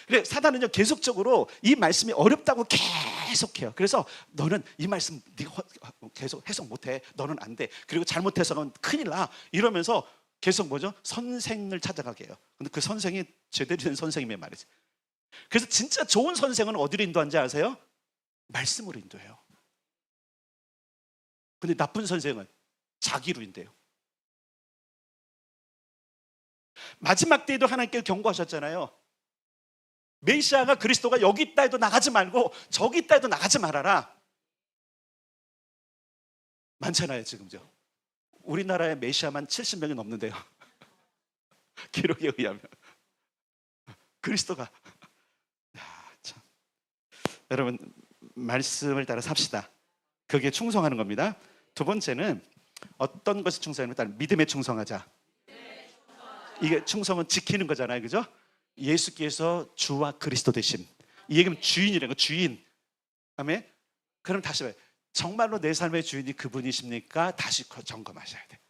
Speaker 1: 그래 사단은요 계속적으로 이 말씀이 어렵다고 계속해요. 그래서 너는 이 말씀 네가 계속 해석 못해. 너는 안 돼. 그리고 잘못해서는 큰일 나. 이러면서 계속 뭐죠? 선생을 찾아가게 해요. 근데 그 선생이 제대로 된 선생님의 말이지. 그래서 진짜 좋은 선생은 어디로 인도하는지 아세요? 말씀으로 인도해요. 근데 나쁜 선생은 자기로 인도해요. 마지막 때에도 하나님께서 경고하셨잖아요. 메시아가 그리스도가 여기 있다 해도 나가지 말고 저기 있다 해도 나가지 말아라. 많잖아요 지금죠. 우리나라에 메시아만 70명이 넘는데요. 기록에 의하면 그리스도가 참. 여러분 말씀을 따라 삽시다. 그게 충성하는 겁니다. 두 번째는 어떤 것이 충성하냐면 일단 믿음에 충성하자. 이게 충성은 지키는 거잖아요, 그죠? 예수께서 주와 그리스도 되심. 이 얘기는 주인이라는 거, 주인. 아멘. 그럼 다시 봐요. 정말로 내 삶의 주인이 그분이십니까? 다시 점검하셔야 돼.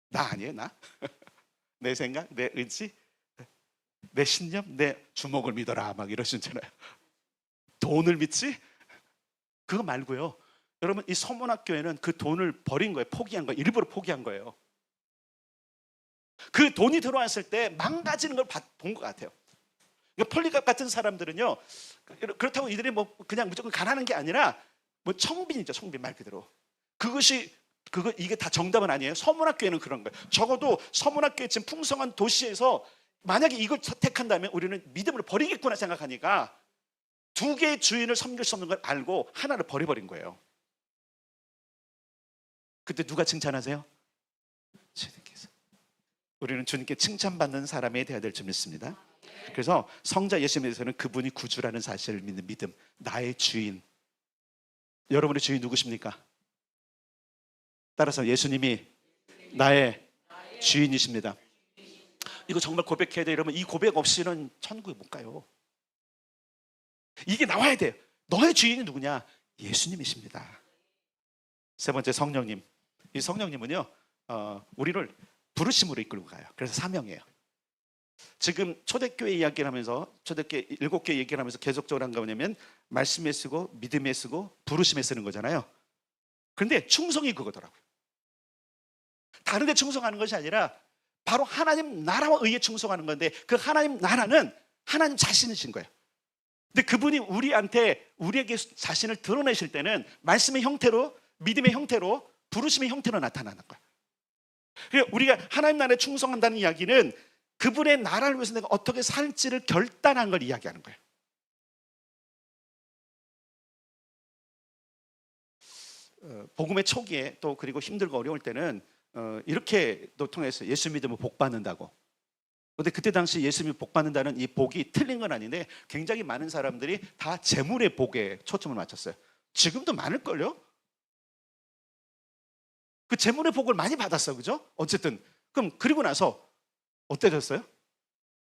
Speaker 1: 나 아니에요, 나? 내 생각, 내 의지, 내 신념, 내 주먹을 믿어라 막 이러시잖아요. 돈을 믿지? 그거 말고요. 여러분, 이 서문학교에는 그 돈을 버린 거예요. 포기한 거예요. 일부러 포기한 거예요. 그 돈이 들어왔을 때 망가지는 걸 본 것 같아요. 그러니까 폴리갑 같은 사람들은요, 그렇다고 이들이 뭐 그냥 무조건 가라는 게 아니라 뭐 청빈이죠. 청빈 말 그대로. 이게 다 정답은 아니에요. 서문학교에는 그런 거예요. 적어도 서문학교에 지금 풍성한 도시에서 만약에 이걸 택한다면 우리는 믿음을 버리겠구나 생각하니까 두 개의 주인을 섬길 수 없는 걸 알고 하나를 버려버린 거예요. 그때 누가 칭찬하세요? 주님께서. 우리는 주님께 칭찬받는 사람이 되어야 될 줄 믿습니다. 그래서 성자 예수님에서는 그분이 구주라는 사실을 믿는 믿음, 나의 주인. 여러분의 주인 누구십니까? 따라서 예수님이 나의 주인이십니다. 이거 정말 고백해야 돼요. 여러분, 이 고백 없이는 천국에 못 가요. 이게 나와야 돼요. 너의 주인이 누구냐? 예수님이십니다. 세 번째, 성령님. 이 성령님은요, 우리를 부르심으로 이끌고 가요. 그래서 사명이에요. 지금 초대교회 이야기를 하면서, 초대교회 7개 얘기를 하면서 계속적으로 한 게 뭐냐면 말씀에 쓰고 믿음에 쓰고 부르심에 쓰는 거잖아요. 그런데 충성이 그거더라고요. 다른 데 충성하는 것이 아니라 바로 하나님 나라와 의에 충성하는 건데, 그 하나님 나라는 하나님 자신이신 거예요. 근데 그분이 우리에게 자신을 드러내실 때는 말씀의 형태로, 믿음의 형태로, 부르심의 형태로 나타나는 거예요. 그러니까 우리가 하나님 나라에 충성한다는 이야기는 그분의 나라를 위해서 내가 어떻게 살지를 결단한 걸 이야기하는 거예요. 복음의 초기에 또 그리고 힘들고 어려울 때는 이렇게 또 통해서 예수 믿으면 복 받는다고. 그런데 그때 당시 예수 믿으면 복 받는다는 이 복이 틀린 건 아닌데 굉장히 많은 사람들이 다 재물의 복에 초점을 맞췄어요. 지금도 많을걸요? 그 재물의 복을 많이 받았어, 그죠? 어쨌든 그럼 그리고 나서 어때졌어요?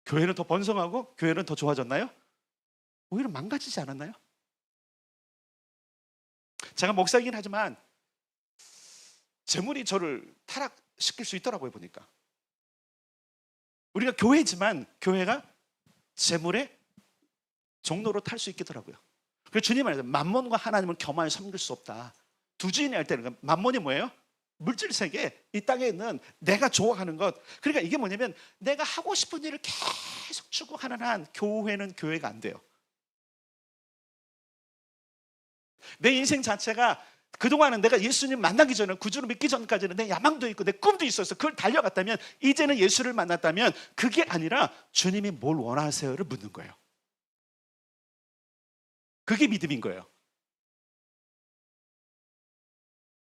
Speaker 1: 교회는 더 번성하고 교회는 더 좋아졌나요? 오히려 망가지지 않았나요? 제가 목사이긴 하지만 재물이 저를 타락시킬 수 있더라고요, 보니까. 우리가 교회지만 교회가 재물의 종로로 탈 수 있겠더라고요. 그래서 주님 말해서 만몬과 하나님을 겸하여 섬길 수 없다. 두 주인이 할 때는 만몬이 뭐예요? 물질 세계, 이 땅에 있는 내가 좋아하는 것. 그러니까 이게 뭐냐면 내가 하고 싶은 일을 계속 추구하는 한 교회는 교회가 안 돼요. 내 인생 자체가 그동안은 내가 예수님 만나기 전에, 구주를 믿기 전까지는 내 야망도 있고 내 꿈도 있었어. 그걸 달려갔다면, 이제는 예수를 만났다면 그게 아니라 주님이 뭘 원하세요를 묻는 거예요. 그게 믿음인 거예요.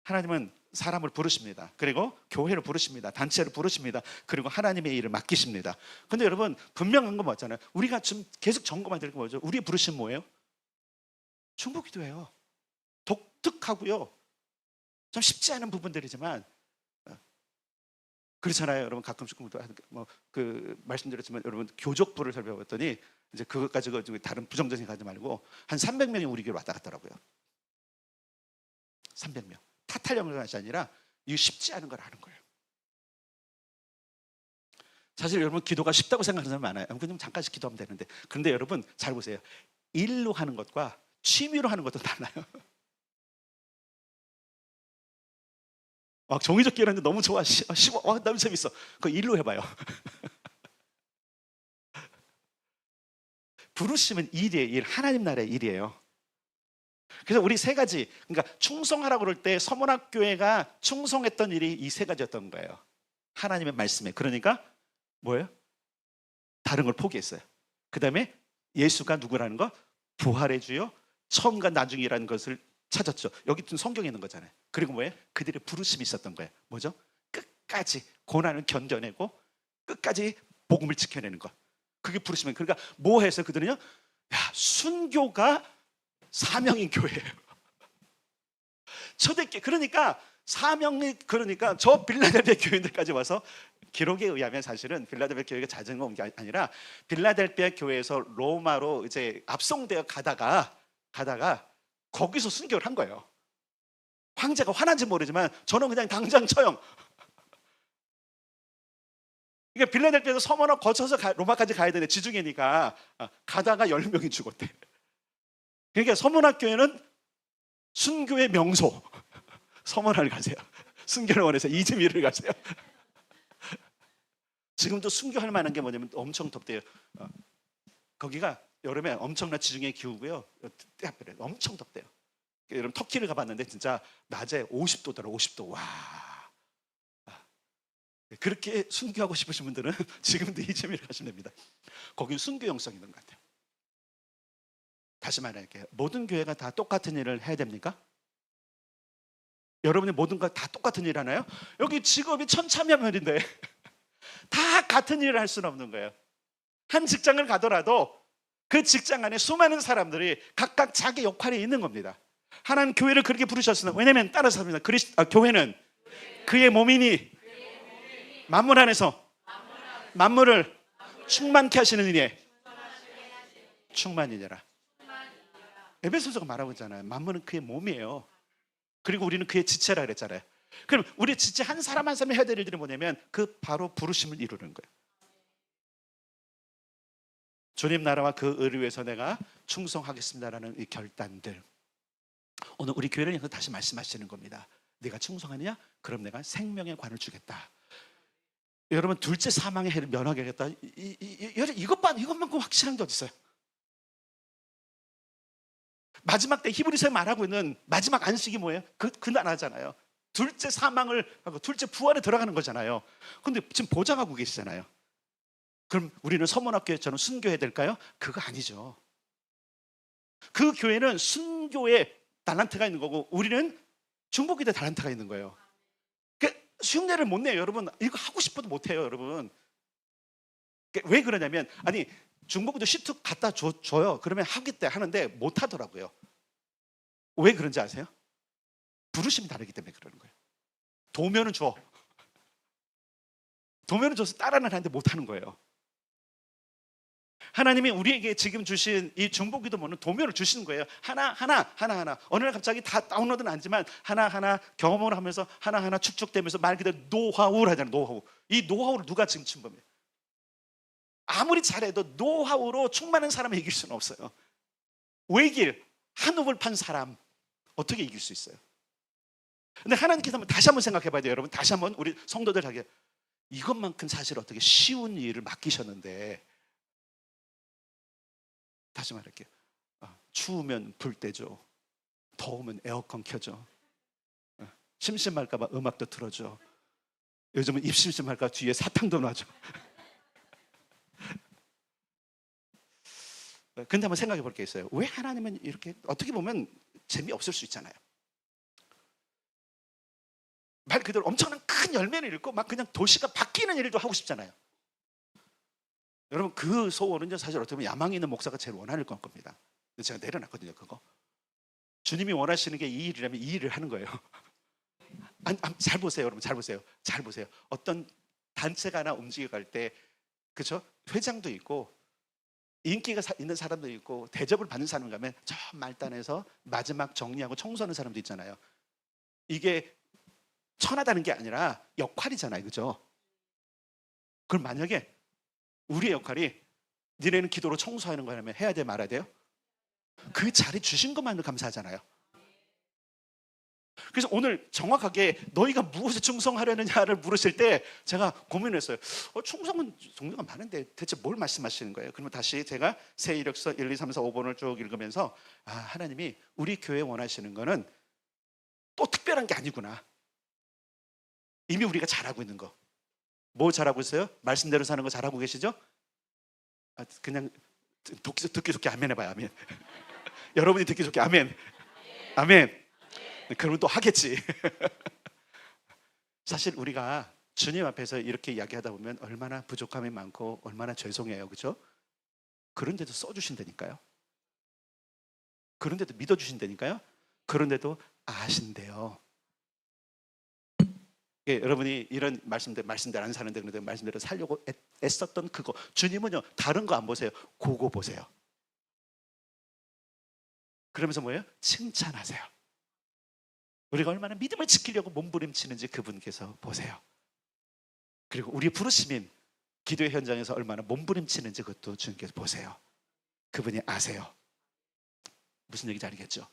Speaker 1: 하나님은 사람을 부르십니다. 그리고 교회를 부르십니다. 단체를 부르십니다. 그리고 하나님의 일을 맡기십니다. 근데 여러분, 분명한 건 뭐잖아요. 우리가 좀 계속 점검해야 될 게 뭐죠? 우리의 부르심 뭐예요? 중보기도예요. 독특하고요, 좀 쉽지 않은 부분들이지만 그렇잖아요. 여러분, 가끔씩 말씀드렸지만 여러분, 교족부를 살펴봤더니 이제 그것 가지고 다른 부정적인 생각하지 말고 한 300명이 우리 교회 왔다 갔더라고요. 300명. 탓하려는 것이 아니라 이게 쉽지 않은 걸 아는 거예요. 사실 여러분, 기도가 쉽다고 생각하는 사람 많아요. 그냥 잠깐씩 기도하면 되는데. 그런데 여러분 잘 보세요. 일로 하는 것과 취미로 하는 것도 달라요. 막 종이접기 하는데 너무 좋아, 쉬워, 너무 재밌어. 그거 일로 해봐요. 부르심은 일이에요. 일. 하나님 나라의 일이에요. 그래서 우리 세 가지, 그러니까 충성하라고 그럴 때 서문학교회가 충성했던 일이 이 세 가지였던 거예요. 하나님의 말씀에. 그러니까 뭐예요? 다른 걸 포기했어요. 그 다음에 예수가 누구라는 거? 부활의 주요, 처음과 나중이라는 것을 찾았죠. 여기 좀 성경에 있는 거잖아요. 그리고 뭐예요? 그들의 부르심이 있었던 거예요. 뭐죠? 끝까지 고난을 견뎌내고 끝까지 복음을 지켜내는 것. 그게 부르시면. 그러니까 뭐 해서 그들은요? 순교가 사명인 교회예요. 초대교회. 그러니까 사명이, 그러니까 저 빌라델비아 교인들까지 와서, 기록에 의하면 사실은 빌라델비아 교회가 자전거 온 게 아니라 빌라델비아 교회에서 로마로 이제 압송되어 가다가 거기서 순교를 한 거예요. 황제가 화난지 모르지만 저는 그냥 당장 처형. 그러니까 빌라델비아에서 서머너 거쳐서 로마까지 가야 되는데 지중해니까 가다가 10명이 죽었대. 그러니까 서문학교회는 순교의 명소 서머나를 가세요. 순교를 원해서 이즈미를 가세요. 지금도 순교할 만한 게 뭐냐면 엄청 덥대요. 거기가 여름에 엄청난 지중해 기후고요. 엄청 덥대요. 여러분 터키를 가봤는데 진짜 낮에 50도더라. 50도. 와. 그렇게 순교하고 싶으신 분들은 지금도 이즈미를 가시면 됩니다. 거기 순교 영성이 있는 것 같아요. 다시 말할게요. 모든 교회가 다 똑같은 일을 해야 됩니까? 여러분이 모든 거 다 똑같은 일 하나요? 여기 직업이 천차만별인데 다 같은 일을 할 수는 없는 거예요. 한 직장을 가더라도 그 직장 안에 수많은 사람들이 각각 자기 역할이 있는 겁니다. 하나님 교회를 그렇게 부르셨으나, 왜냐하면 따라서 합니다. 교회는 그의 몸이니 만물 안에서 만물을 충만케 하시는 이에 충만이니라. 에베소서가 말하고 있잖아요. 만물은 그의 몸이에요. 그리고 우리는 그의 지체라 그랬잖아요. 그럼 우리 지체 한 사람 한 사람이 해야 될 일들이 뭐냐면 그 바로 부르심을 이루는 거예요. 주님 나라와 그 의를 위해서 내가 충성하겠습니다라는 이 결단들, 오늘 우리 교회를 향해서 다시 말씀하시는 겁니다. 네가 충성하느냐? 그럼 내가 생명의 관을 주겠다. 여러분, 둘째 사망의 해를 면하게 하겠다. 이것만큼 확실한 게 어디 있어요? 마지막 때 히브리서에 말하고 있는 마지막 안식이 뭐예요? 그 나라잖아요. 둘째 사망을 하고 둘째 부활에 들어가는 거잖아요. 근데 지금 보장하고 계시잖아요. 그럼 우리는 서문학교처럼 순교해야 될까요? 그거 아니죠. 그 교회는 순교의 달란트가 있는 거고 우리는 중보기도의 달란트가 있는 거예요. 그러니까 흉내를 못 내요. 여러분, 이거 하고 싶어도 못 해요. 여러분, 그러니까 왜 그러냐면, 아니 중보기도 시트 갖다 줘요. 그러면 하겠대 하는데 못 하더라고요. 왜 그런지 아세요? 부르심이 다르기 때문에 그러는 거예요. 도면은 줘. 도면은 줘서 따라는 하는데 못 하는 거예요. 하나님이 우리에게 지금 주신 이 중보기도문은 도면을 주시는 거예요. 하나. 어느 날 갑자기 다 다운로드는 아니지만 하나하나 경험을 하면서 하나하나 축적되면서 말 그대로 노하우를 하잖아요. 노하우. 이 노하우를 누가 지금 침범해요? 아무리 잘해도 노하우로 충만한 사람을 이길 수는 없어요. 외길 한옥을 판 사람 어떻게 이길 수 있어요? 근데 하나님께서 다시 한번 생각해 봐야 돼요. 여러분, 다시 한번 우리 성도들 하게, 이것만큼 사실 어떻게 쉬운 일을 맡기셨는데, 다시 말할게요. 추우면 불 떼줘. 더우면 에어컨 켜줘. 심심할까 봐 음악도 틀어줘. 요즘은 입 심심할까 뒤에 사탕도 놔줘. 근데 한번 생각해 볼 게 있어요. 왜 하나님은 이렇게, 어떻게 보면 재미없을 수 있잖아요. 말 그대로 엄청난 큰 열매를 읽고 막 그냥 도시가 바뀌는 일도 하고 싶잖아요. 여러분, 그 소원은 사실 어떻게 보면 야망이 있는 목사가 제일 원하는 건 겁니다. 제가 내려놨거든요. 그거 주님이 원하시는 게 이 일이라면 이 일을 하는 거예요. 잘 보세요. 여러분, 잘 보세요. 어떤 단체가 하나 움직여갈 때, 그렇죠? 회장도 있고 인기가 있는 사람도 있고 대접을 받는 사람 가면 저 말단에서 마지막 정리하고 청소하는 사람도 있잖아요. 이게 천하다는 게 아니라 역할이잖아요. 그죠? 그럼 만약에 우리의 역할이 니네는 기도로 청소하는 거라면 해야 돼, 말아야 돼요? 그 자리 주신 것만으로 감사하잖아요. 그래서 오늘 정확하게 너희가 무엇에 충성하려느냐를 물으실 때 제가 고민했어요. 충성은 종류가 많은데 대체 뭘 말씀하시는 거예요? 그러면 다시 제가 새 이력서 1, 2, 3, 4, 5번을 쭉 읽으면서 하나님이 우리 교회 원하시는 거는 또 특별한 게 아니구나. 이미 우리가 잘하고 있는 거. 뭐 잘하고 있어요? 말씀대로 사는 거 잘하고 계시죠? 그냥 듣기 좋게 아멘 해봐요. 아멘. 여러분이 듣기 좋게 아멘. 아멘. 그러면 또 하겠지. 사실 우리가 주님 앞에서 이렇게 이야기하다 보면 얼마나 부족함이 많고 얼마나 죄송해요. 그렇죠? 그런데도 써주신다니까요. 그런데도 믿어주신다니까요. 그런데도 아신대요. 여러분이 이런 말씀대로 안 사는데 그런데 말씀대로 살려고 애썼던 그거, 주님은요 다른 거 안 보세요. 그거 보세요. 그러면서 뭐예요? 칭찬하세요. 우리가 얼마나 믿음을 지키려고 몸부림치는지 그분께서 보세요. 그리고 우리 부르심인 기도의 현장에서 얼마나 몸부림치는지 그것도 주님께서 보세요. 그분이 아세요. 무슨 얘기인지 알겠죠?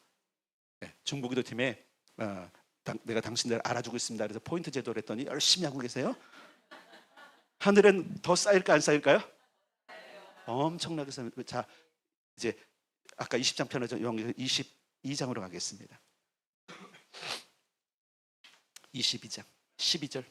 Speaker 1: 네. 중부기도 팀에 내가 당신들 알아주고 있습니다. 그래서 포인트 제도를 했더니 열심히 하고 계세요. 하늘은 더 쌓일까 안 쌓일까요? 엄청나게 쌓입니다. 자, 이제 아까 20장 편에서 22장으로 가겠습니다. 22장 12절.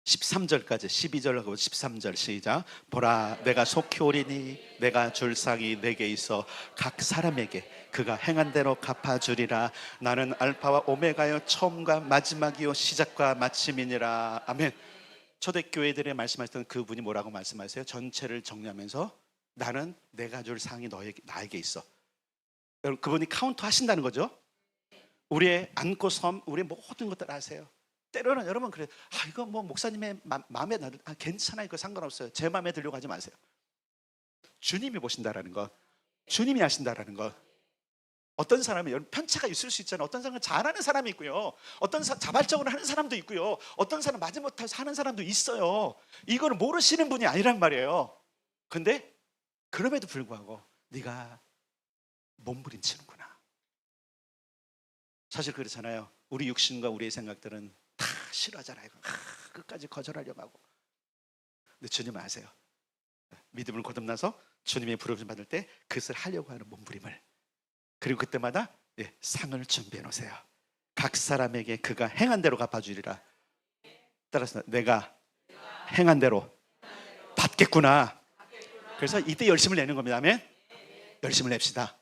Speaker 1: 13절까지 12절하고 13절 시작. 보라 내가 속히 오리니 내가 줄 상이 내게 있어 각 사람에게 그가 행한 대로 갚아주리라. 나는 알파와 오메가요 처음과 마지막이요 시작과 마침이니라. 아멘. 초대교회들의 말씀하셨던 그분이 뭐라고 말씀하세요? 전체를 정리하면서 나는 내가 줄 상이 나에게 있어. 여러분 그분이 카운터 하신다는 거죠. 우리의 안고 섬, 우리의 모든 것들 아세요. 때로는 여러분 그래, 이거 뭐 목사님의 마음에 괜찮아, 이거 상관없어요. 제 마음에 들려고 하지 마세요. 주님이 보신다라는 것, 주님이 하신다라는 것. 어떤 사람은 편차가 있을 수 있잖아요. 어떤 사람은 잘하는 사람이 있고요, 어떤 자발적으로 하는 사람도 있고요, 어떤 사람은 마지못해서 하는 사람도 있어요. 이거를 모르시는 분이 아니란 말이에요. 근데 그럼에도 불구하고 네가 몸부림치는구나. 사실 그렇잖아요. 우리 육신과 우리의 생각들은 다 싫어하잖아요. 끝까지 거절하려고 하고. 근데 주님은 아세요. 믿음을 거듭나서 주님의 부르심 받을 때 그것을 하려고 하는 몸부림을, 그리고 그때마다 상을 준비해 놓으세요. 각 사람에게 그가 행한 대로 갚아주리라. 따라서 내가 행한 대로 받겠구나. 그래서 이때 열심을 내는 겁니다. 아멘. 열심을 냅시다.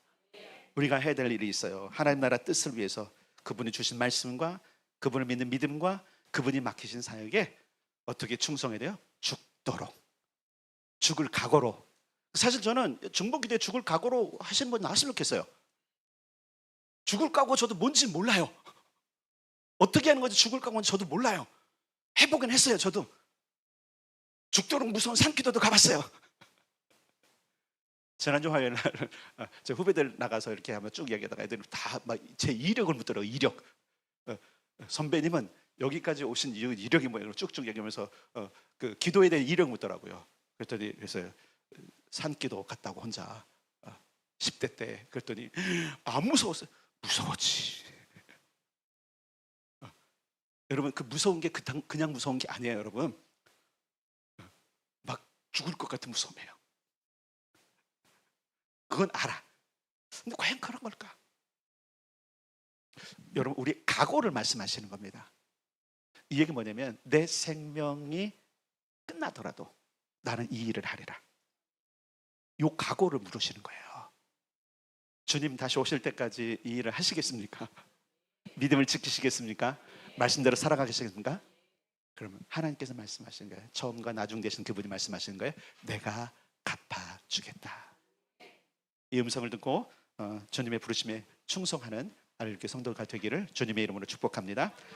Speaker 1: 우리가 해야 될 일이 있어요. 하나님 나라 뜻을 위해서 그분이 주신 말씀과 그분을 믿는 믿음과 그분이 맡기신 사역에 어떻게 충성해야 돼요? 죽도록, 죽을 각오로. 사실 저는 중보기도에 죽을 각오로 하시는 분 나왔으면 좋겠어요. 죽을 각오 저도 뭔지 몰라요. 어떻게 하는 건지 죽을 각오는 저도 몰라요. 해보긴 했어요. 저도 죽도록 무서운 산기도도 가봤어요. 지난주 화요일 날 제 후배들 나가서 이렇게 하면 쭉 이야기하다가 애들이 다 막 제 이력을 묻더라고요. 이력. 선배님은 여기까지 오신 이력이 뭐예요? 쭉쭉 얘기하면서 그 기도에 대한 이력 묻더라고요. 그랬더니 그래서 산기도 갔다고 혼자 10대 때. 그랬더니 안 무서웠어요. 무서웠지. 여러분 그 무서운 게 그냥 무서운 게 아니에요. 여러분 막 죽을 것 같은 무서움이에요. 그건 알아. 근데 과연 그런 걸까? 여러분 우리 각오를 말씀하시는 겁니다. 이 얘기 뭐냐면 내 생명이 끝나더라도 나는 이 일을 하리라. 이 각오를 물으시는 거예요. 주님 다시 오실 때까지 이 일을 하시겠습니까? 믿음을 지키시겠습니까? 말씀대로 살아가시겠습니까? 그러면 하나님께서 말씀하시는 거예요. 처음과 나중 되신 그분이 말씀하시는 거예요. 내가 갚아주겠다. 이 음성을 듣고 주님의 부르심에 충성하는 아름답게 성도가 되기를 주님의 이름으로 축복합니다.